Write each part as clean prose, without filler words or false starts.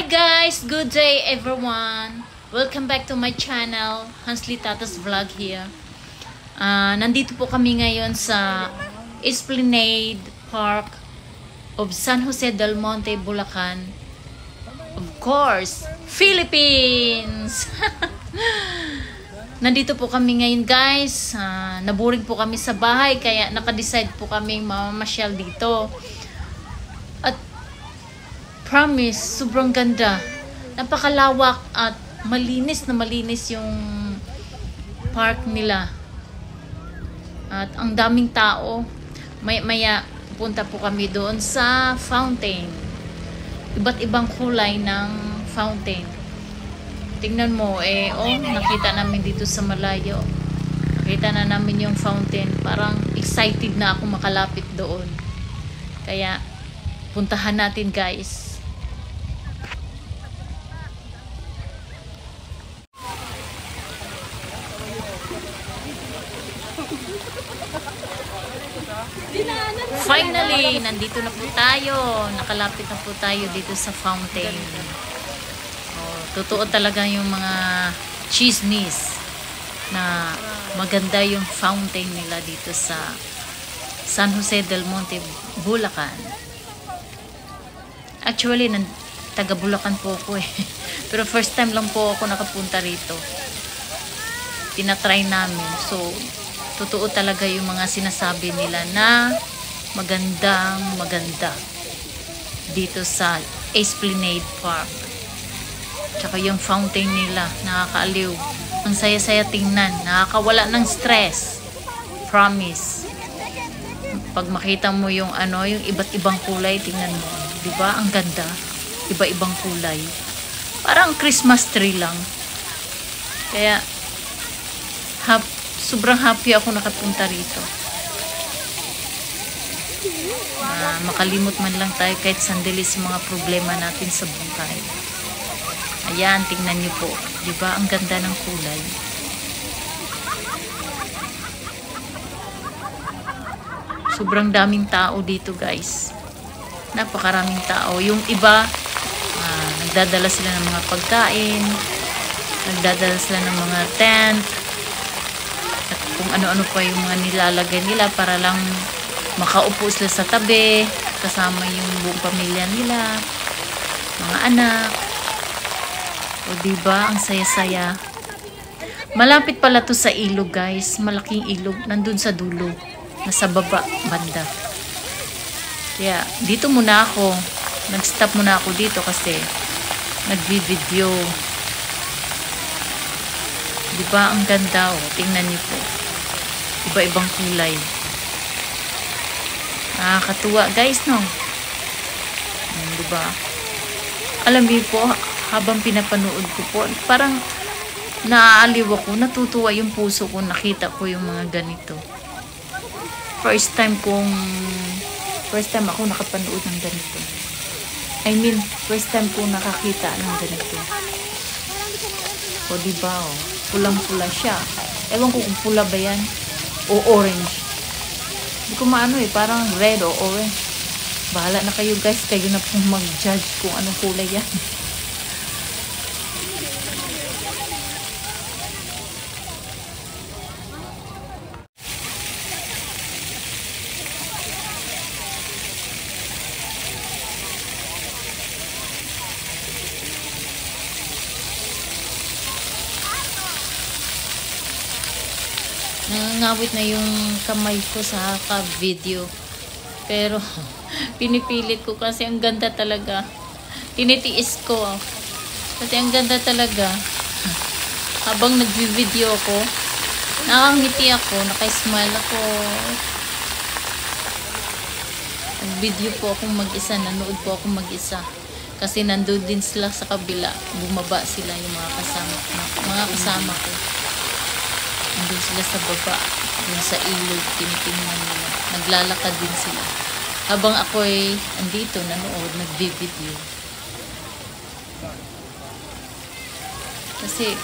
guys! Good day everyone! Welcome back to my channel, Hansly Tata's Vlog here. Nandito po kami ngayon sa Esplanade Park of San Jose del Monte, Bulacan. Of course, Philippines! Nandito po kami ngayon guys. Naboring po kami sa bahay kaya nakadecide po kami mamamasyal dito. At promise, sobrang ganda. Napakalawak at malinis na malinis yung park nila. At ang daming tao. Maya pupunta po kami doon sa fountain. Iba't ibang kulay ng fountain. Tingnan mo, nakita namin dito sa malayo. Nakita na namin yung fountain. Parang excited na ako makalapit doon. Kaya, puntahan natin guys. Finally, nandito na po tayo. Nakalapit na po tayo dito sa fountain. Totoo talaga yung mga chismis na maganda yung fountain nila dito sa San Jose del Monte, Bulacan. Actually, taga Bulacan po ako eh. Pero first time lang po ako nakapunta rito. Tinatry namin. So, totoo talaga yung mga sinasabi nila na maganda dito sa Esplanade Park. Tsaka yung fountain nila, nakakaaliw. Ang saya-saya tingnan, nakakawala ng stress. Promise. Pag makita mo yung yung iba't ibang kulay, tingnan mo. 'Di ba? Ang ganda. Iba-ibang kulay. Parang Christmas tree lang. Kaya sobrang happy ako nakapunta rito. Makalimot man lang tayo kahit sandali sa mga problema natin sa buhay. Ayan, tingnan niyo po. Diba? Ang ganda ng kulay. Sobrang daming tao dito guys. Napakaraming tao. Yung iba, nagdadala sila ng mga pagkain. Nagdadala sila ng mga tent. At kung ano-ano pa yung mga nilalagay nila para lang makaupo sila sa tabi. Kasama yung buong pamilya nila. Mga anak. O diba, ang saya-saya. Malapit pala to sa ilog guys. Malaking ilog. Nandun sa dulo. Nasa baba, banda. Kaya, dito muna ako. Nag-stop muna ako dito kasi nagvi-video. Diba, ang ganda o. Tingnan niyo po. Iba-ibang kulay. Nakakatuwa guys, no? Diba? Alam niyo po, habang pinapanood ko po, parang naaaliw ako, natutuwa yung puso ko, nakita ko yung mga ganito. First time ako nakapanood ng ganito. I mean, first time ko nakakita ng ganito. O diba, pulang-pula siya. Ewan ko kung pula ba yan o orange. Hindi ko maano parang red o orange. Bahala na kayo guys, kayo na pong mag-judge kung anong kulay yan. Nangangawit na yung kamay ko sa video. Pero pinipilit ko kasi ang ganda talaga. Tinitiis ko. Kasi ang ganda talaga. Habang nagvi-video ako, nakangiti ako, naka-smile ako. Nag-video po akong mag-isa, nanood po akong mag-isa. Kasi nandun din sila sa kabila. Bumaba sila yung mga kasama ko. Nandun sila sa baba. Dun sa ilog, tinitingnan nila. Naglalakad din sila. Habang ako'y andito, nanood, nagbi-video. Kasi,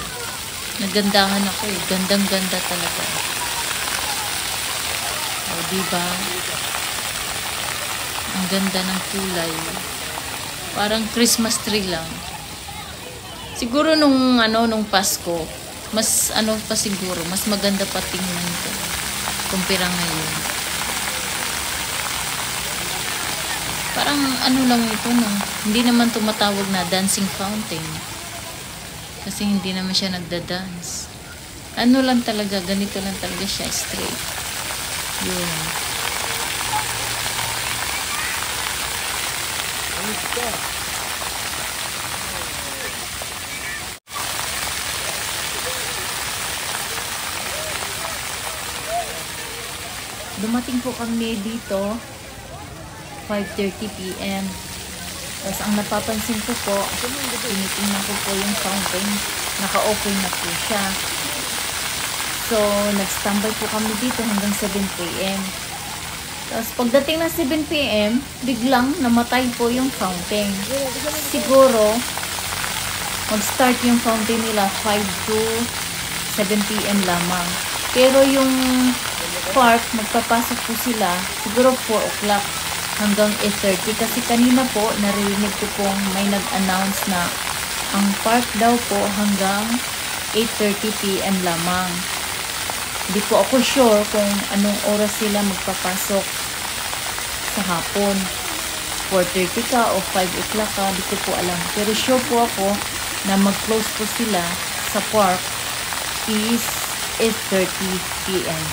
nagandahan ako eh. Gandang-ganda talaga. O, diba? Ang ganda ng kulay. Parang Christmas tree lang. Siguro nung Pasko, mas pa siguro, mas maganda pa tingnan ko kumpara ngayon. Parang lang ito, no? Hindi naman tumatawag na dancing fountain. Kasi hindi naman siya nagda-dance. Lang talaga, ganito lang talaga siya, straight. Yun. Dumating po kami dito 5:30 PM. Tapos ang napapansin ko po, tinitingnan ko po yung fountain, naka-open na po siya. So, nag-standby po kami dito hanggang 7 PM. Tapos pagdating ng 7 PM, biglang namatay po yung fountain. Siguro, mag-start yung fountain nila 5 to 7 PM lamang. Pero yung park, magpapasok po sila siguro 4 o'clock hanggang 8:30 kasi kanina po narinig ko pong may nag-announce na ang park daw po hanggang 8:30 PM lamang. Hindi po ako sure kung anong oras sila magpapasok sa hapon, 4:30 ka o 5 o'clock ka, hindi ko po alam. Pero sure po ako na mag-close po sila sa park is 8:30 PM.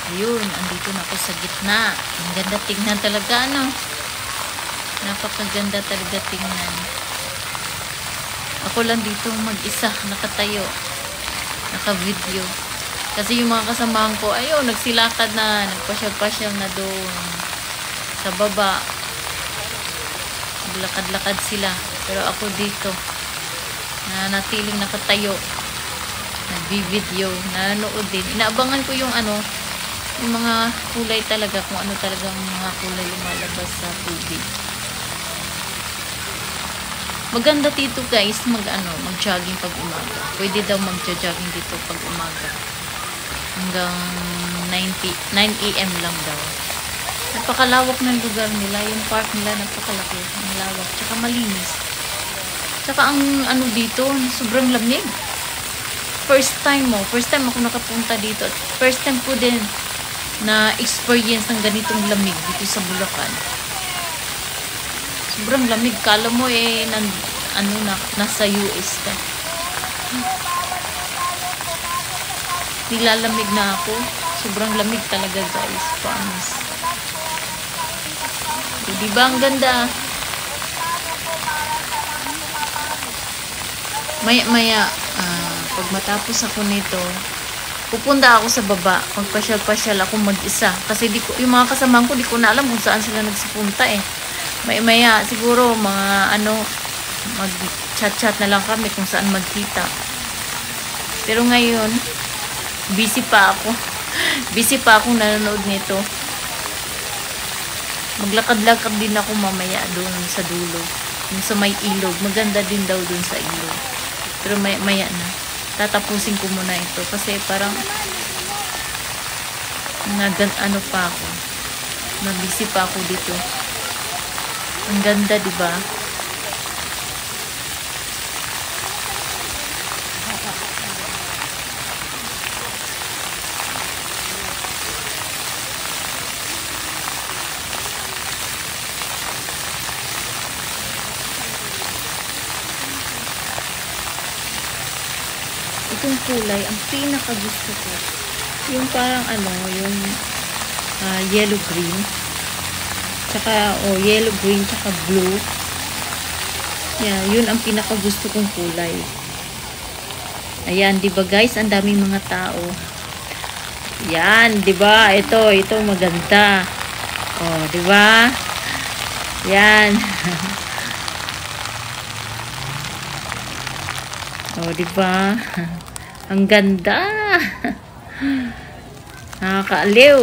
Ayun, andito na ako sa gitna. Ang ganda tingnan talaga, ano? Napakaganda talaga tingnan. Ako lang dito mag-isa, nakatayo, naka-video. Kasi yung mga kasamahan ko, ayun, nagsilakad na, nagpasyal-pasyal na doon sa baba. Naglakad-lakad sila. Pero ako dito, natiling nakatayo, nagbi-video, nanonood din. Inaabangan ko yung yung mga kulay talaga, kung ano talagang mga kulay lumalabas sa tubig. Maganda dito guys, mag-jogging pag umaga. Pwede daw mag-jogging dito pag umaga. Hanggang 9 AM lang daw. Napakalawak ng lugar nila. Yung park nila, napakalaki. Ang lawak. Tsaka malinis. Tsaka ang dito, sobrang lamig. First time ako nakapunta dito. At first time ko din na experience ng ganitong lamig dito sa Bulacan. Sobrang lamig. Kala mo nasa US ka. Nilalamig na ako. Sobrang lamig talaga guys. Promise. Diba ang ganda? Maya, pag matapos ako nito, pupunta ako sa baba, magpasyal-pasyal ako mag-isa. Kasi yung mga kasamahan ko, di ko na alam kung saan sila nagsipunta eh. Maya, siguro mga mag-chat-chat na lang kami kung saan magkita. Pero ngayon, busy pa ako. Busy pa akong nanonood nito. Maglakad-lakad din ako mamaya doon sa dulo. Yung sa may ilog. Maganda din daw doon sa ilog. Pero maya na. Tatapusin ko muna ito kasi parang pa ako. Nabisi pa ako dito. Ang ganda, di ba? Itong kulay, ang pinaka gusto ko, yung parang yung yellow green, tsaka yellow green tsaka blue. Yeah, yun ang pinaka gusto kong kulay. Ayan, 'di ba guys, ang daming mga tao. Yan, 'di ba? Ito maganda. 'di ba? Yan. 'di ba? Ang ganda. Nakakaaliw.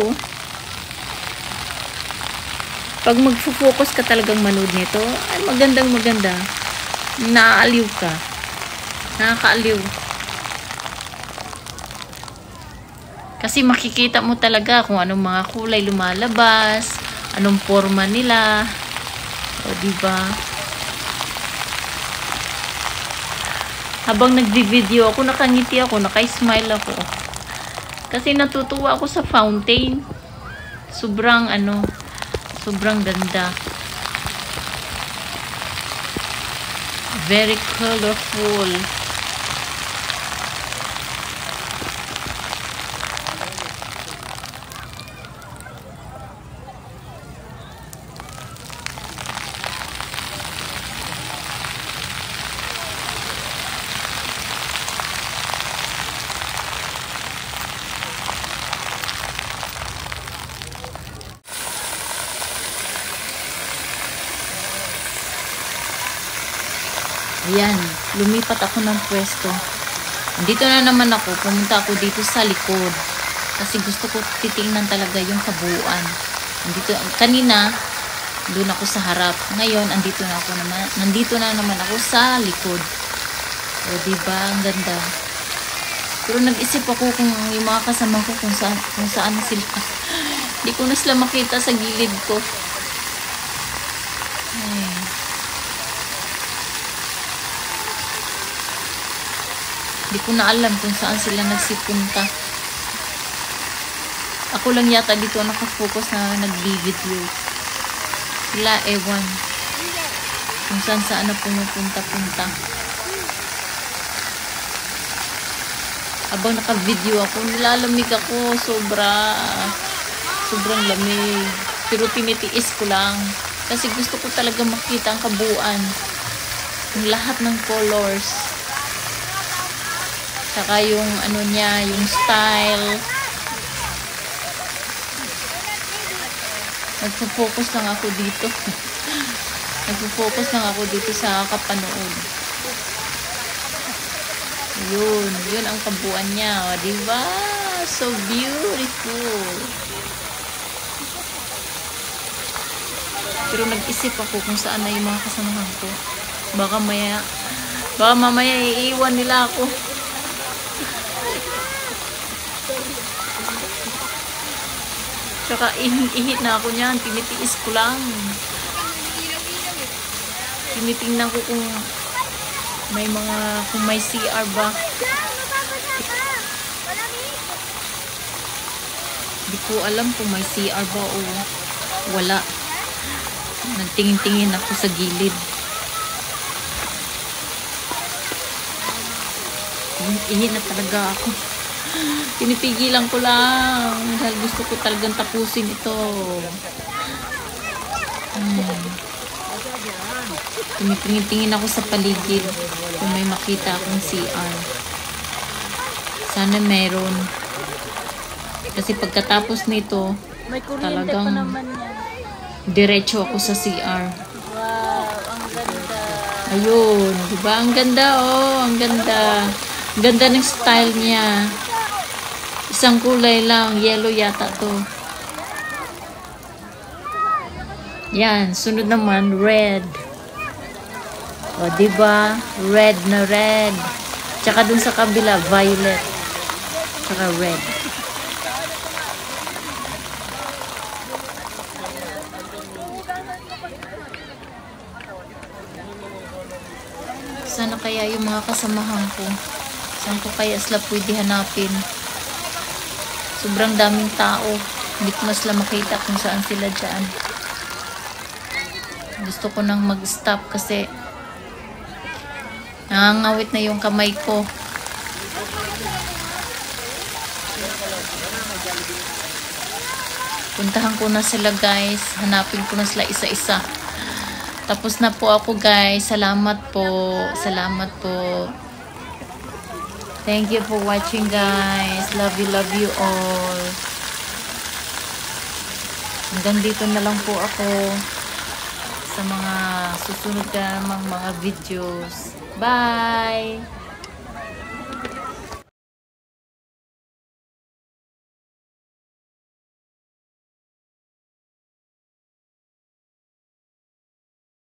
Pag magfo-focus ka talagang manood nito, ay maganda. Naaaliw ka. Nakakaaliw. Kasi makikita mo talaga kung anong mga kulay lumalabas, anong forma nila. O, diba? Habang nagvi-video ako, nakangiti ako, naka-smile ako. Kasi natutuwa ako sa fountain. Sobrang sobrang ganda. Very colorful. Ayan, lumipat ako ng pwesto. Dito na naman ako, pumunta ako dito sa likod. Kasi gusto ko titingnan talaga yung kabuuan. Kanina, doon ako sa harap. Ngayon, nandito na naman ako sa likod. O, diba? Ang ganda. Pero nag-isip ako kung yung mga kasama ko kung saan sila. Hindi ko na sila makita sa gilid ko. Ay. Hindi ko na alam kung saan sila nagsipunta. Ako lang yata dito nakafocus na nag-video. Wala, ewan. Kung saan na pumupunta-punta. Habang naka-video ako, nilalamig ako. Sobrang lamig. Pero tinitiis ko lang. Kasi gusto ko talaga makita ang kabuuan. Yung lahat ng colors. Saka yung niya, yung style. Nagpo-focus lang ako dito. Nagpo-focus lang ako dito sa kapanood. Yun ang kabuuan niya. O, diba? So beautiful. Pero nag-isip ako kung saan na yung mga kasamahan ko. Baka mamaya iiwan nila ako. Tsaka ihit na ako niyan. Tinitiis ko lang. Tinitingnan ko kung may CR ba. Hindi ko alam kung may CR ba o wala. Nagtingin-tingin ako sa gilid. Ihit na talaga ako. Pinipigilan ko lang dahil gusto ko talagang tapusin ito. Tingin-tingin ako sa paligid kung may makita akong CR. Sana meron. Kasi pagkatapos nito, talagang diretso ako sa CR. Wow, ang ganda. Ayun, diba? Ang ganda, oh. Ang ganda. Ang ganda ng style niya. Isang kulay lang. Yellow yata to. Yan. Sunod naman, red. O, diba? Red na red. Tsaka dun sa kabila, violet. Tsaka red. Sana kaya yung mga kasamahan ko? Saan ko kaya sila pwede hanapin? Sobrang daming tao. Hindi ko na sila makita kung saan sila dyan. Gusto ko nang mag-stop kasi nangangawit na yung kamay ko. Puntahan ko na sila, guys. Hanapin ko na sila isa-isa. Tapos na po ako, guys. Salamat po. Salamat po. Thank you for watching, guys. Love you all. Hanggang dito na lang po ako sa mga susunod na mga videos. Bye!